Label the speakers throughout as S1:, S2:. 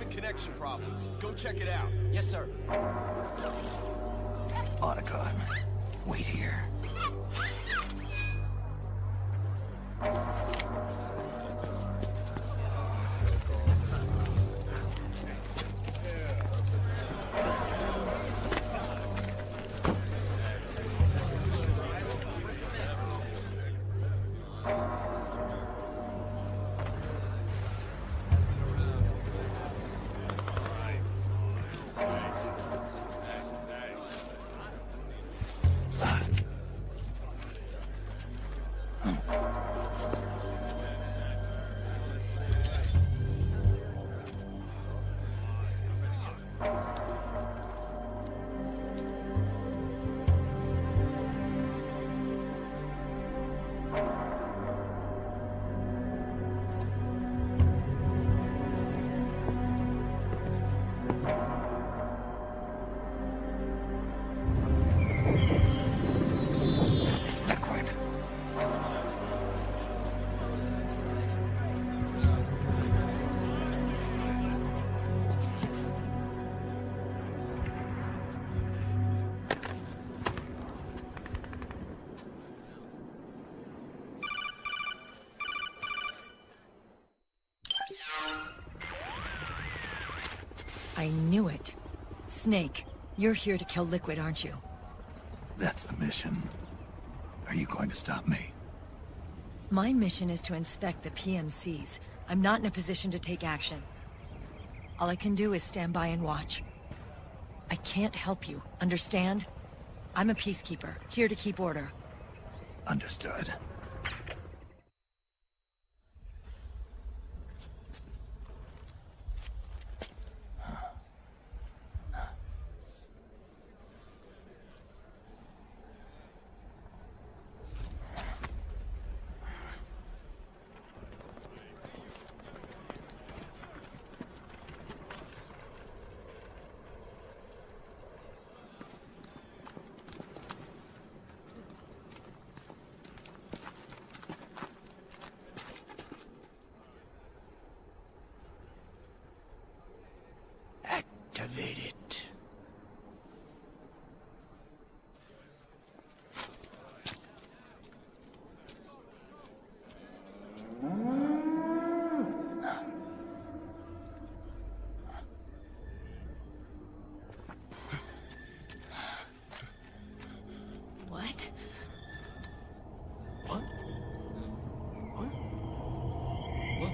S1: having connection problems. Go check it out.
S2: Yes, sir.
S3: Otacon, wait here.
S4: I knew it. Snake, you're here to kill Liquid, aren't you?
S3: That's the mission. Are you going to stop me?
S4: My mission is to inspect the PMCs. I'm not in a position to take action. All I can do is stand by and watch. I can't help you, understand? I'm a peacekeeper, here to keep order.
S3: Understood. Activate it.
S4: What?
S3: What? What? What?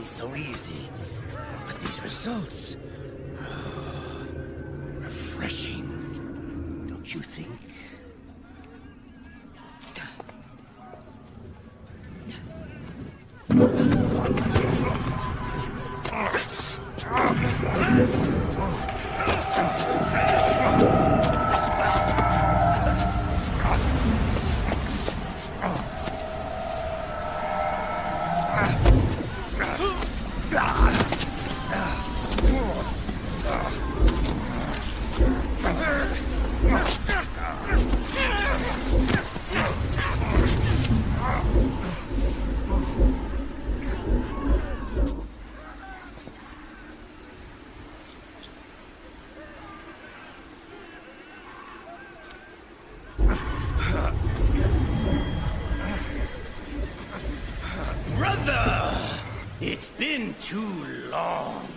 S3: So easy. But these results... refreshing. Don't you think?
S2: long.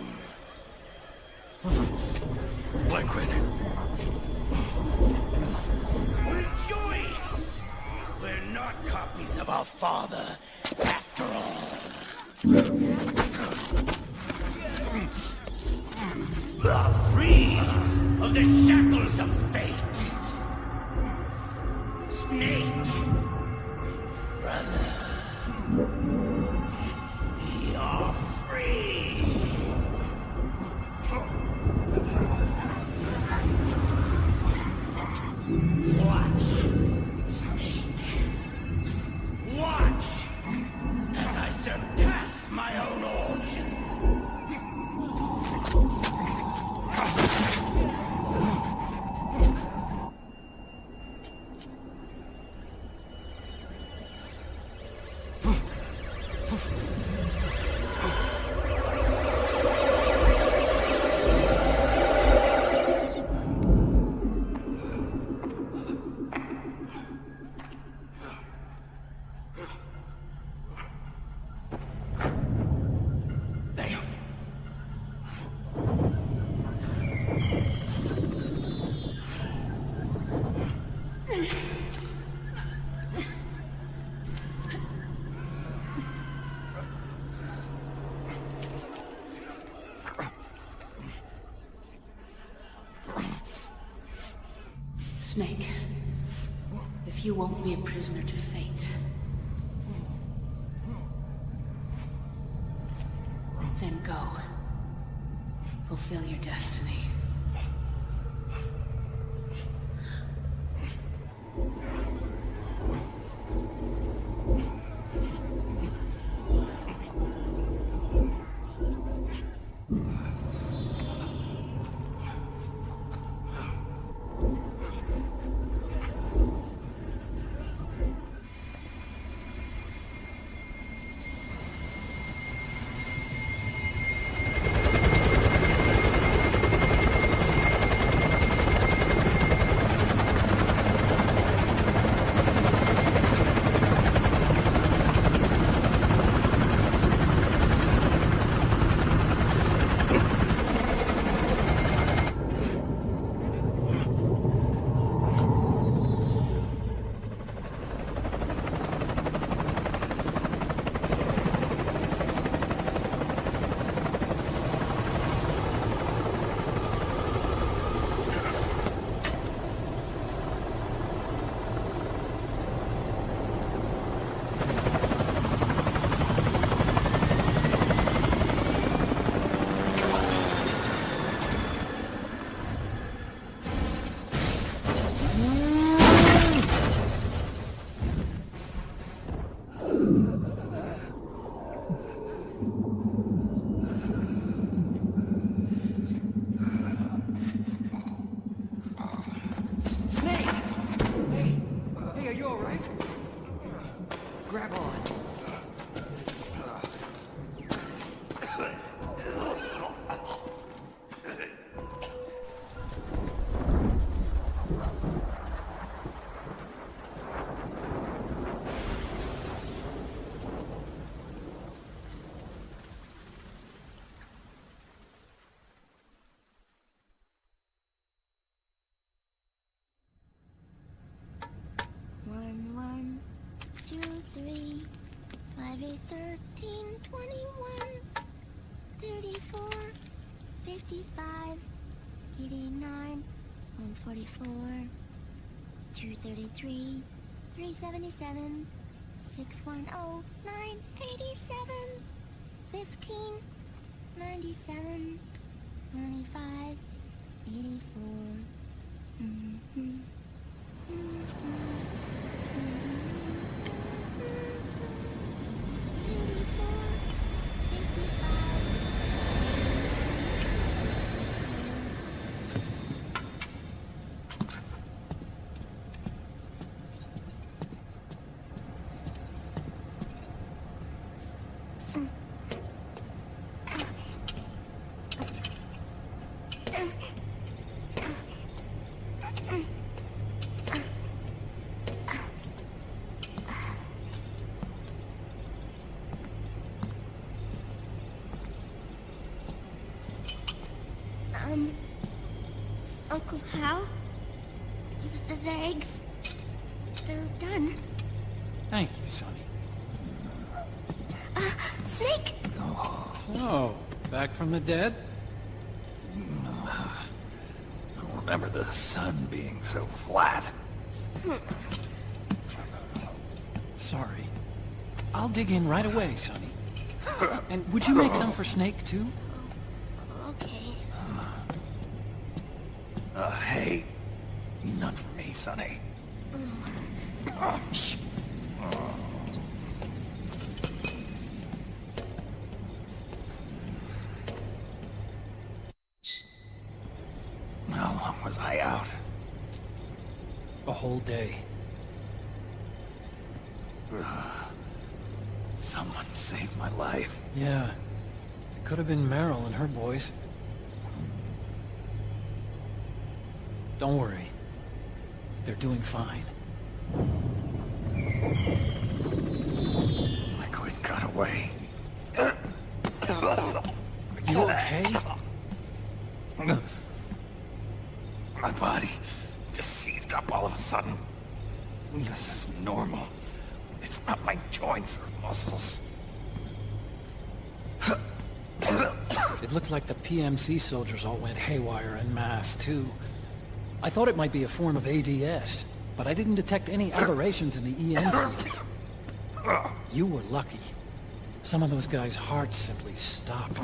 S3: Liquid.
S2: Rejoice! We're not copies of our father, after all. Are free of the shackles of fate. Snake, brother, we are free. Watch, Snake. Watch as I surpass my own origin.
S5: Snake, if you won't be a prisoner to fate, then go. Fulfill your destiny.
S6: One, 2, 3, 5, 8, 13, 21, 34, 55, 89, 144, 233, 377, 610, 987, 15, 97, 95, 84. Uncle Hal? The eggs? They're done.
S7: Thank you, Sonny.
S6: Snake!
S7: So, back from the dead?
S3: I don't remember the sun being so flat.
S7: Sorry. I'll dig in right away, Sonny. And would you make some for Snake, too?
S6: Okay.
S3: Hey. None for me, Sonny. Shh. How long was I out?
S7: A whole day.
S3: Someone saved my life.
S7: Yeah. It could have been Meryl and her boys. Don't worry. They're doing fine.
S3: Liquid got away.
S7: Are you okay?
S3: My body just seized up all of a sudden. This is normal. It's not my joints or muscles.
S7: It looked like the PMC soldiers all went haywire en masse, too. I thought it might be a form of ADS, but I didn't detect any aberrations in the EM field. You were lucky. Some of those guys' hearts simply stopped.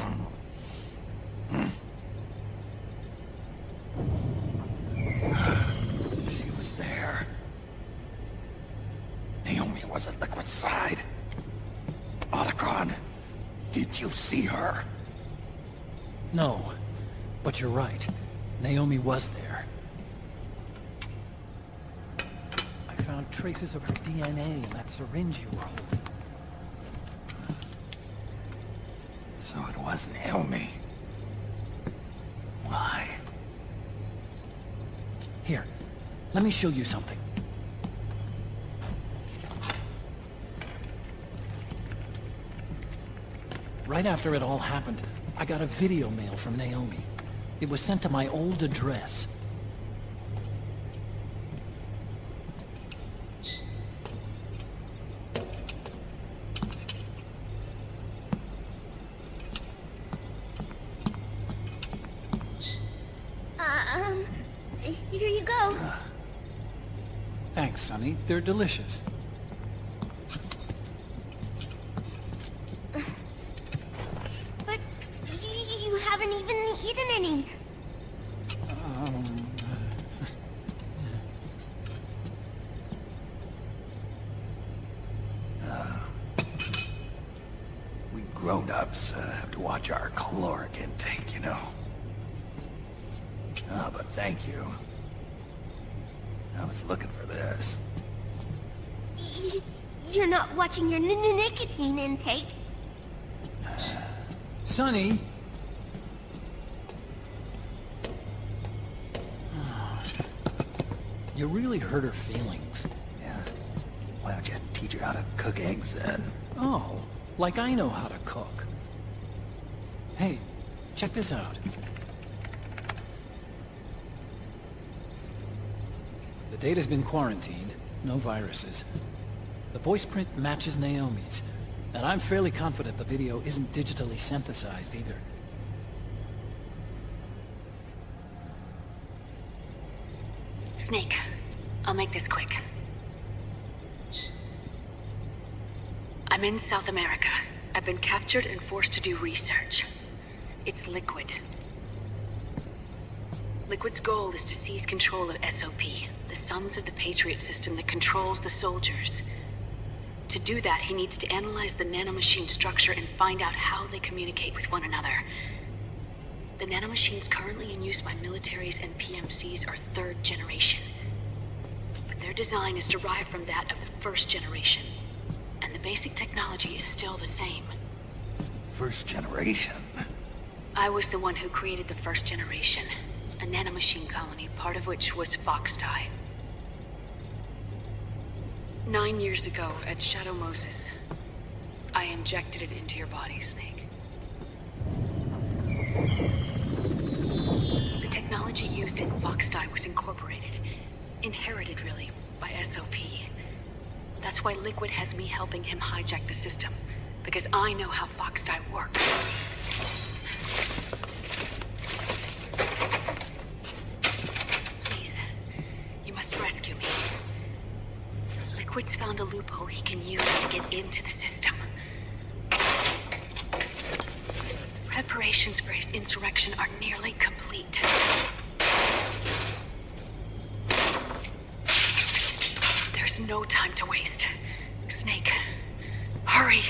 S3: She was there. Naomi was at Liquid's side. Otacon, did you see her?
S7: No, but you're right. Naomi was there. I found traces of her DNA in that syringe you were holding.
S3: So it was Naomi. Why?
S7: Here, let me show you something. Right after it all happened, I got a video mail from Naomi. It was sent to my old address.
S6: Here you go.
S7: Thanks, Sonny. They're delicious.
S6: But you haven't even eaten any.
S3: We grown-ups have to watch our caloric intake, you know. But thank you. I was looking for this.
S6: You're not watching your nicotine intake.
S7: Sonny! You really hurt her feelings.
S3: Yeah. Why don't you teach her how to cook eggs then?
S7: Oh, like I know how to cook. Hey, check this out. The data's been quarantined, no viruses. The voice print matches Naomi's, and I'm fairly confident the video isn't digitally synthesized either.
S5: Snake, I'll make this quick. I'm in South America. I've been captured and forced to do research. It's Liquid. Liquid's goal is to seize control of SOP, the sons of the Patriot system that controls the soldiers. To do that, he needs to analyze the nanomachine structure and find out how they communicate with one another. The nanomachines currently in use by militaries and PMCs are third generation. But their design is derived from that of the first generation. And the basic technology is still the same.
S3: First generation?
S5: I was the one who created the first generation. A nanomachine colony, part of which was Foxdie. 9 years ago, at Shadow Moses, I injected it into your body, Snake. instant Foxdie was incorporated. Inherited, really, by SOP. That's why Liquid has me helping him hijack the system. Because I know how Foxdie works. Please, you must rescue me. Liquid's found a loophole he can use to get into the system. Preparations for his insurrection are nearly complete. There's no time to waste. Snake, hurry!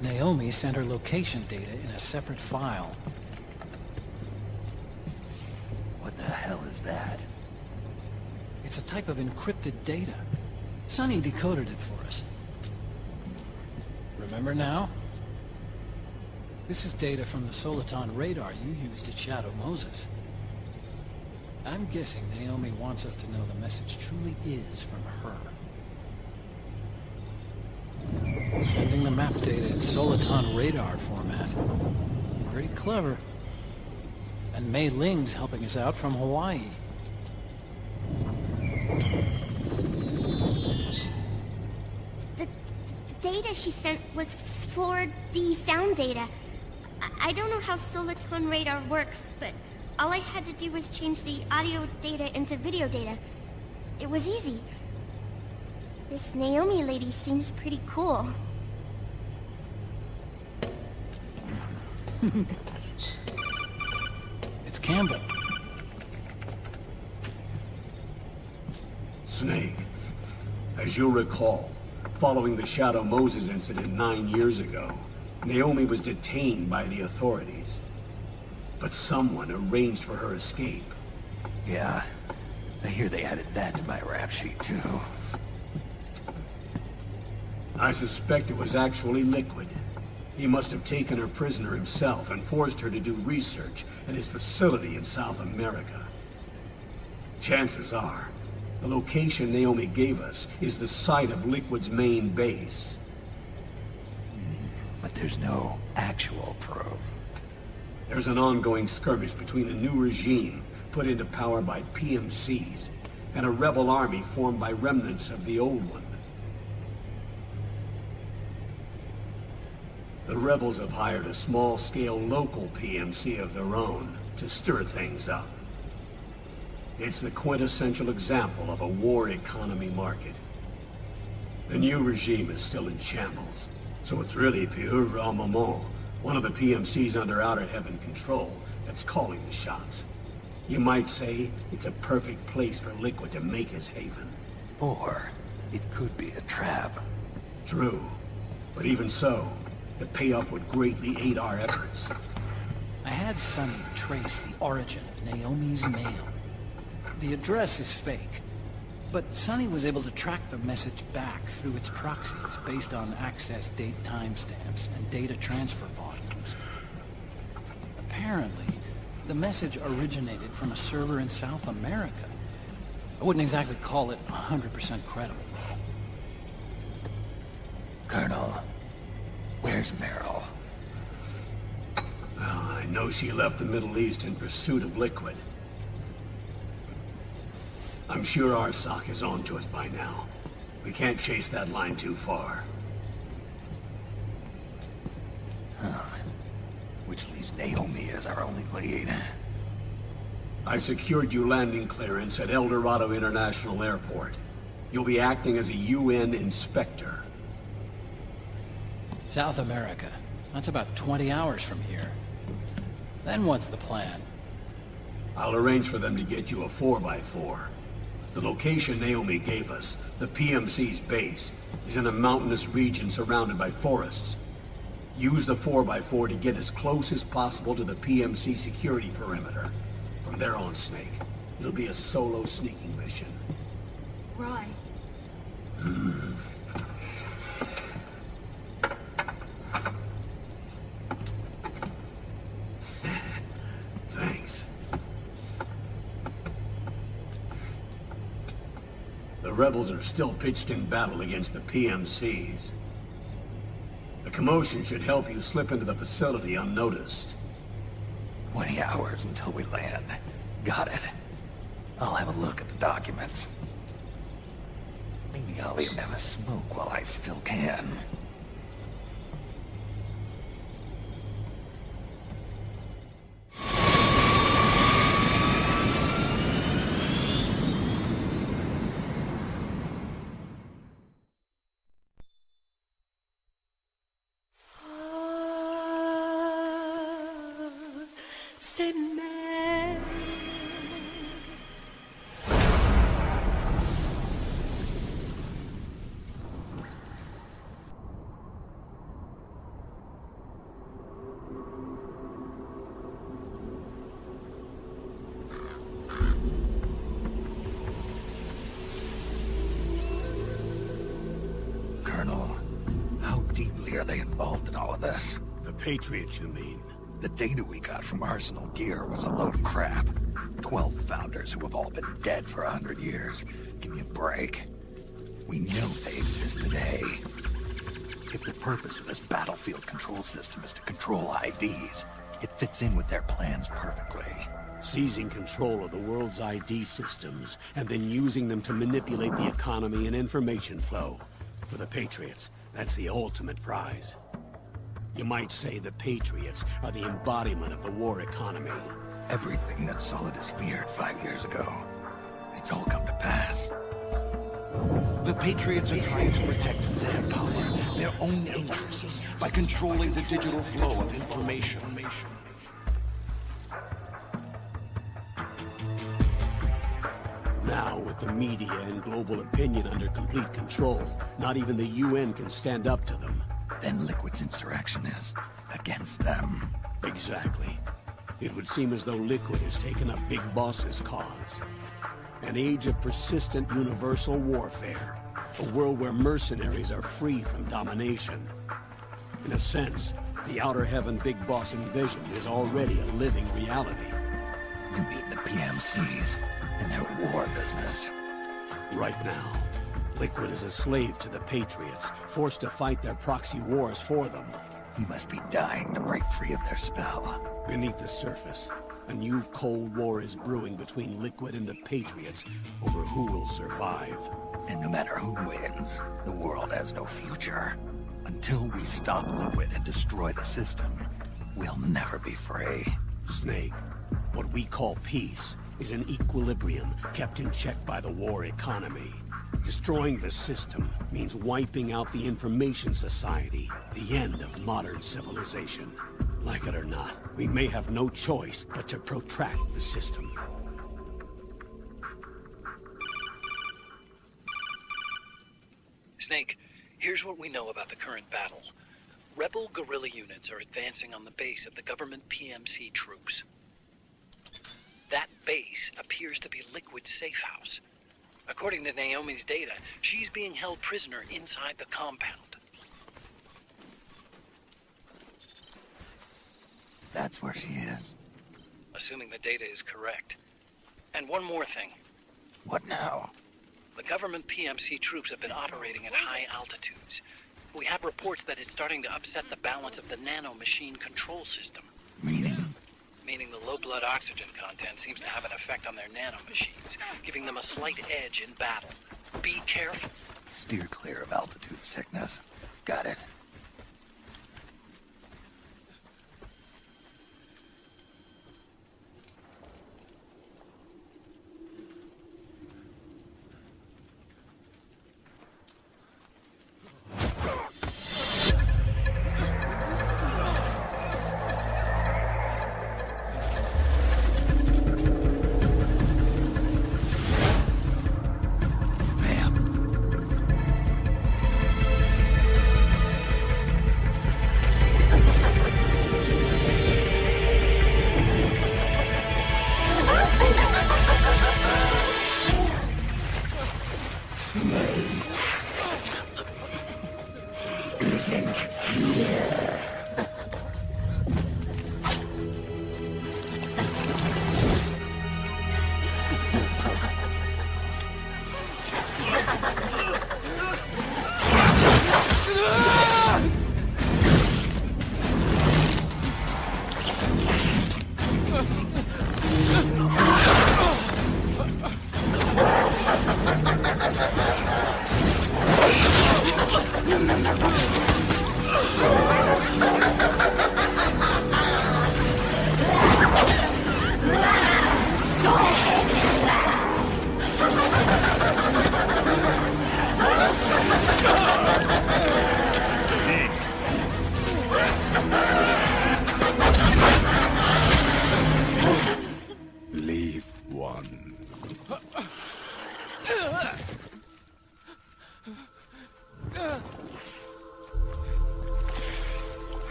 S7: Naomi sent her location data in a separate file.
S3: What the hell is that?
S7: It's a type of encrypted data. Sonny decoded it for us. Remember now? This is data from the Soliton radar you used at Shadow Moses. I'm guessing Naomi wants us to know the message truly is from her. Sending the map data in Soliton radar format. Pretty clever. And Mei Ling's helping us out from Hawaii.
S6: The data she sent was 4D sound data. I don't know how Soliton radar works, but all I had to do was change the audio data into video data. It was easy. This Naomi lady seems pretty cool.
S7: It's Campbell.
S8: Snake, as you'll recall, following the Shadow Moses incident 9 years ago, Naomi was detained by the authorities. But someone arranged for her escape.
S3: Yeah, I hear they added that to my rap sheet too.
S8: I suspect it was actually Liquid. He must have taken her prisoner himself and forced her to do research at his facility in South America. Chances are, the location Naomi gave us is the site of Liquid's main base.
S3: But there's no actual proof.
S8: There's an ongoing skirmish between a new regime put into power by PMCs and a rebel army formed by remnants of the old one. The rebels have hired a small-scale local PMC of their own to stir things up. It's the quintessential example of a war economy market. The new regime is still in shambles, so it's really pure armament, one of the PMCs under Outer Heaven control, that's calling the shots. You might say it's a perfect place for Liquid to make his haven.
S3: Or it could be a trap.
S8: True, but even so, the payoff would greatly aid our efforts.
S7: I had Sonny trace the origin of Naomi's mail. The address is fake, but Sonny was able to track the message back through its proxies based on access date timestamps and data transfer volumes. Apparently, the message originated from a server in South America. I wouldn't exactly call it 100% credible, though.
S3: Colonel, where's Meryl?
S8: Well, I know she left the Middle East in pursuit of Liquid. I'm sure Arsak is on to us by now. We can't chase that line too far.
S3: Which leaves Naomi as our only lead.
S8: I've secured you landing clearance at El Dorado International Airport. You'll be acting as a UN inspector.
S7: South America. That's about 20 hours from here. Then what's the plan?
S8: I'll arrange for them to get you a 4x4. The location Naomi gave us, the PMC's base, is in a mountainous region surrounded by forests. Use the 4x4 to get as close as possible to the PMC security perimeter. From there on, Snake, it'll be a solo sneaking mission.
S6: Right.
S8: Thanks. The rebels are still pitched in battle against the PMCs. The commotion should help you slip into the facility unnoticed.
S3: 20 hours until we land. Got it. I'll have a look at the documents. Maybe I'll even have a smoke while I still can. Colonel, how deeply are they involved in all of this?
S8: The Patriots, you mean?
S3: The data we got from Arsenal Gear was a load of crap. 12 founders who have all been dead for 100 years. Give me a break. We know they exist today. If the purpose of this battlefield control system is to control IDs, it fits in with their plans perfectly.
S8: Seizing control of the world's ID systems, and then using them to manipulate the economy and information flow. For the Patriots, that's the ultimate prize. You might say the Patriots are the embodiment of the war economy.
S3: Everything that Solidus feared 5 years ago, it's all come to pass.
S9: The Patriots are trying to protect their power, their own interests, by controlling the digital flow of information.
S8: Now, with the media and global opinion under complete control, not even the UN can stand up to them.
S3: Then Liquid's insurrection is against them.
S8: Exactly. It would seem as though Liquid has taken up Big Boss's cause. An age of persistent universal warfare. A world where mercenaries are free from domination. In a sense, the Outer Heaven Big Boss envisioned is already a living reality.
S3: You mean the PMCs and their war business?
S8: Right now, Liquid is a slave to the Patriots, forced to fight their proxy wars for them.
S3: He must be dying to break free of their spell.
S8: Beneath the surface, a new Cold War is brewing between Liquid and the Patriots over who will survive.
S3: And no matter who wins, the world has no future. Until we stop Liquid and destroy the system, we'll never be free.
S8: Snake, what we call peace is an equilibrium kept in check by the war economy. Destroying the system means wiping out the information society, the end of modern civilization. Like it or not, we may have no choice but to protract the system.
S10: Snake, here's what we know about the current battle. Rebel guerrilla units are advancing on the base of the government PMC troops. That base appears to be Liquid's safe house. According to Naomi's data, she's being held prisoner inside the compound.
S3: That's where she is.
S10: Assuming the data is correct. And one more thing.
S3: What now?
S10: The government PMC troops have been operating at high altitudes. We have reports that it's starting to upset the balance of the nano-machine control system.
S3: Meaning?
S10: Meaning the low blood oxygen content seems to have an effect on their nano-machines, giving them a slight edge in battle. Be careful.
S3: Steer clear of altitude sickness. Got it.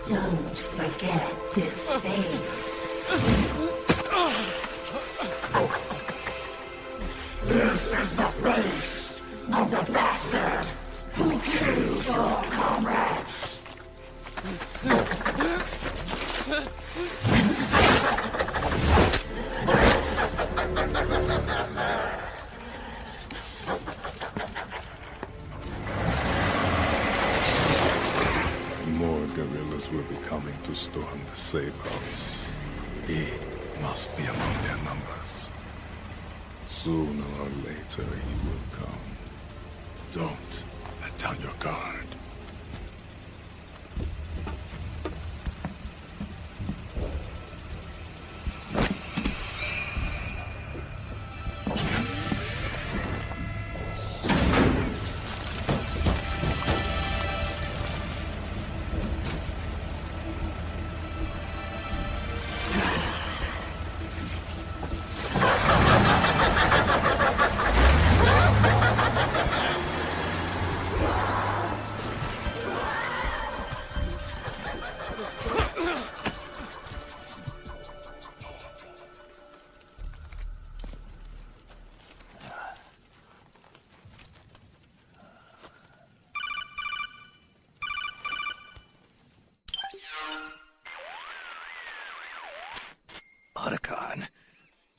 S11: Don't forget this face. This is the face of the bastard who killed your comrades.
S12: More guerrillas will be coming to storm the safe house. He must be among their numbers. Sooner or later he will come. Don't let down your guard.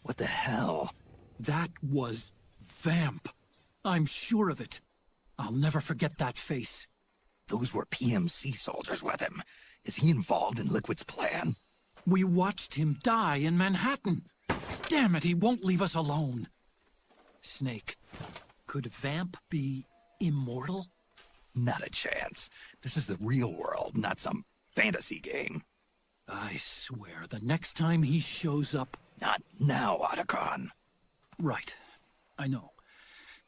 S3: What the hell?
S7: That was Vamp. I'm sure of it. I'll never forget that face.
S3: Those were PMC soldiers with him. Is he involved in Liquid's plan?
S7: We watched him die in Manhattan. Damn it, he won't leave us alone. Snake, could Vamp be immortal?
S3: Not a chance. This is the real world, not some fantasy game.
S7: I swear, the next time he shows up...
S3: Not now, Otacon.
S7: Right. I know.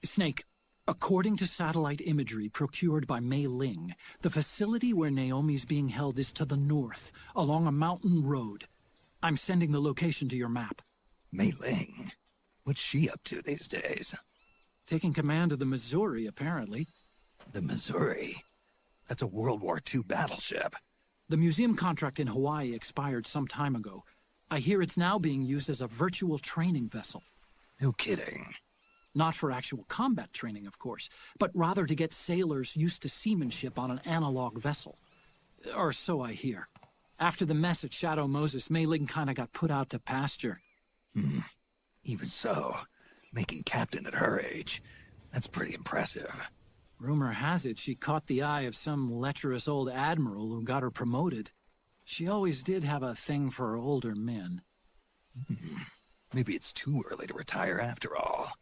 S7: Snake, according to satellite imagery procured by Mei Ling, the facility where Naomi's being held is to the north, along a mountain road. I'm sending the location to your map.
S3: Mei Ling? What's she up to these days?
S7: Taking command of the Missouri, apparently.
S3: The Missouri? That's a World War II battleship.
S7: The museum contract in Hawaii expired some time ago. I hear it's now being used as a virtual training vessel.
S3: No kidding.
S7: Not for actual combat training, of course, but rather to get sailors used to seamanship on an analog vessel. Or so I hear. After the mess at Shadow Moses, Mei Ling kinda got put out to pasture.
S3: Even so, making captain at her age, that's pretty impressive.
S7: Rumor has it she caught the eye of some lecherous old admiral who got her promoted. She always did have a thing for older men.
S3: Maybe it's too early to retire after all.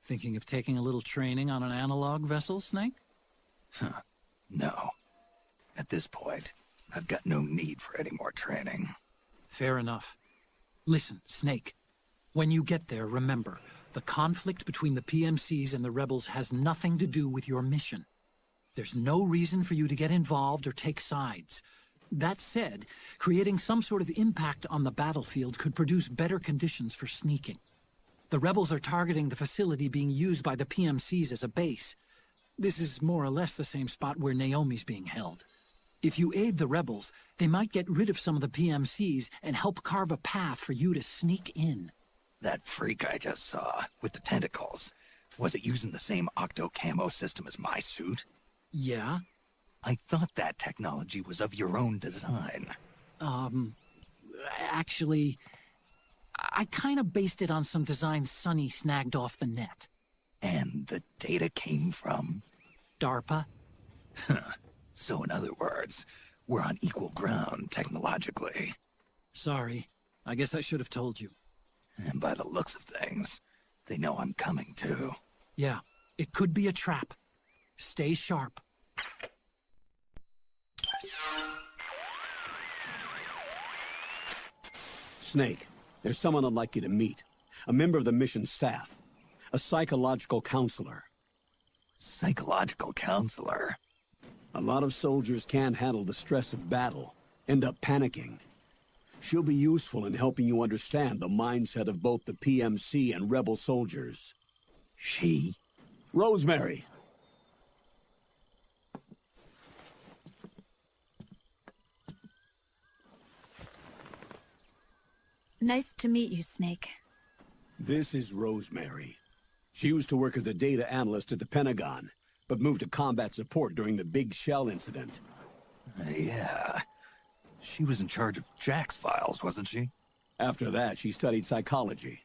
S7: Thinking of taking a little training on an analog vessel, Snake?
S3: No. At this point, I've got no need for any more training.
S7: Fair enough. Listen, Snake. When you get there, remember, the conflict between the PMCs and the rebels has nothing to do with your mission. There's no reason for you to get involved or take sides. That said, creating some sort of impact on the battlefield could produce better conditions for sneaking. The rebels are targeting the facility being used by the PMCs as a base. This is more or less the same spot where Naomi's being held. If you aid the rebels, they might get rid of some of the PMCs and help carve a path for you to sneak in.
S3: That freak I just saw, with the tentacles, was it using the same octo-camo system as my suit?
S7: Yeah?
S3: I thought that technology was of your own design.
S7: Actually, I kinda based it on some design Sonny snagged off the net.
S3: And the data came from?
S7: DARPA.
S3: So in other words, we're on equal ground technologically.
S7: Sorry. I guess I should have told you.
S3: And by the looks of things, they know I'm coming too.
S7: Yeah, it could be a trap. Stay sharp.
S8: Snake, there's someone I'd like you to meet. A member of the mission staff. A psychological counselor.
S3: Psychological counselor?
S8: A lot of soldiers can't handle the stress of battle, end up panicking. She'll be useful in helping you understand the mindset of both the PMC and rebel soldiers.
S3: She?
S8: Rosemary.
S13: Nice to meet you, Snake.
S8: This is Rosemary. She used to work as a data analyst at the Pentagon, but moved to combat support during the Big Shell incident.
S3: Yeah. She was in charge of Jack's files, wasn't she?
S8: After that, she studied psychology.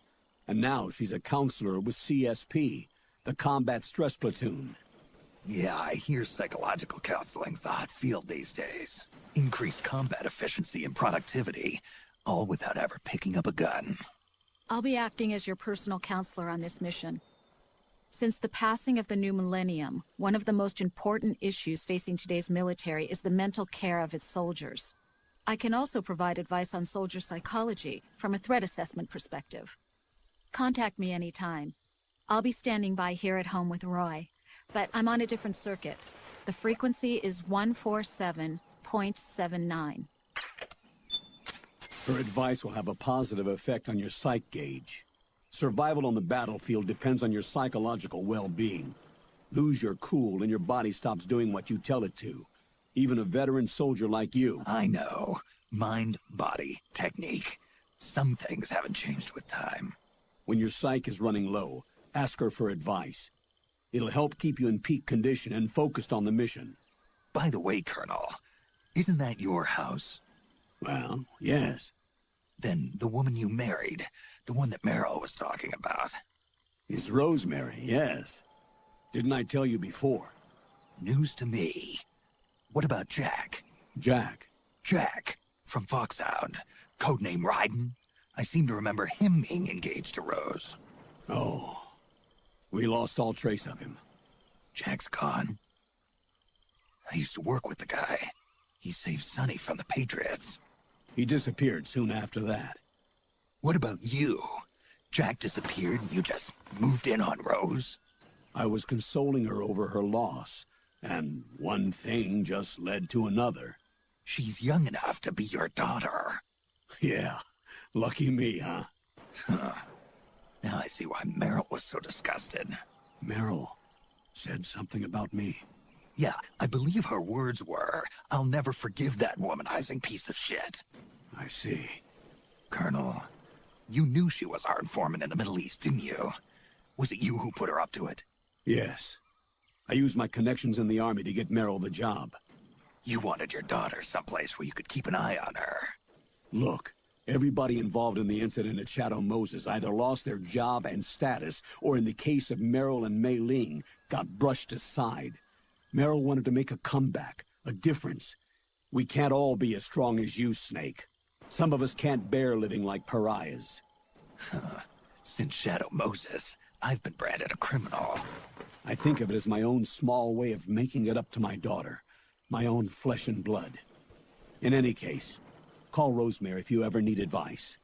S8: And now she's a counselor with CSP, the Combat Stress Platoon.
S3: Yeah, I hear psychological counseling's the hot field these days. Increased combat efficiency and productivity, all without ever picking up a gun.
S13: I'll be acting as your personal counselor on this mission. Since the passing of the new millennium, one of the most important issues facing today's military is the mental care of its soldiers. I can also provide advice on soldier psychology from a threat assessment perspective. Contact me anytime. I'll be standing by here at home with Roy, but I'm on a different circuit. The frequency is 147.79.
S8: Her advice will have a positive effect on your psych gauge. Survival on the battlefield depends on your psychological well-being. Lose your cool and your body stops doing what you tell it to. Even a veteran soldier like you.
S3: I know. Mind, body, technique. Some things haven't changed with time.
S8: When your psyche is running low, ask her for advice. It'll help keep you in peak condition and focused on the mission.
S3: By the way, Colonel, isn't that your house?
S8: Well, yes.
S3: Then the woman you married, the one that Meryl was talking about.
S8: Is Rosemary, yes. Didn't I tell you before?
S3: News to me. What about Jack?
S8: Jack?
S3: Jack, from Foxhound. Codename Ryden. I seem to remember him being engaged to Rose.
S8: Oh. We lost all trace of him.
S3: Jack's gone. I used to work with the guy. He saved Sonny from the Patriots.
S8: He disappeared soon after that.
S3: What about you? Jack disappeared and you just moved in on Rose?
S8: I was consoling her over her loss, and one thing just led to another.
S3: She's young enough to be your daughter.
S8: Yeah, lucky me, huh?
S3: Now I see why Meryl was so disgusted.
S8: Meryl said something about me.
S3: Yeah, I believe her words were, "I'll never forgive that womanizing piece of shit."
S8: I see.
S3: Colonel, you knew she was our informant in the Middle East, didn't you? Was it you who put her up to it?
S8: Yes. I used my connections in the Army to get Meryl the job.
S3: You wanted your daughter someplace where you could keep an eye on her.
S8: Look, everybody involved in the incident at Shadow Moses either lost their job and status, or in the case of Meryl and Mei Ling, got brushed aside. Meryl wanted to make a comeback, a difference. We can't all be as strong as you, Snake. Some of us can't bear living like pariahs.
S3: Since Shadow Moses, I've been branded a criminal.
S8: I think of it as my own small way of making it up to my daughter. My own flesh and blood. In any case, call Rosemary if you ever need advice.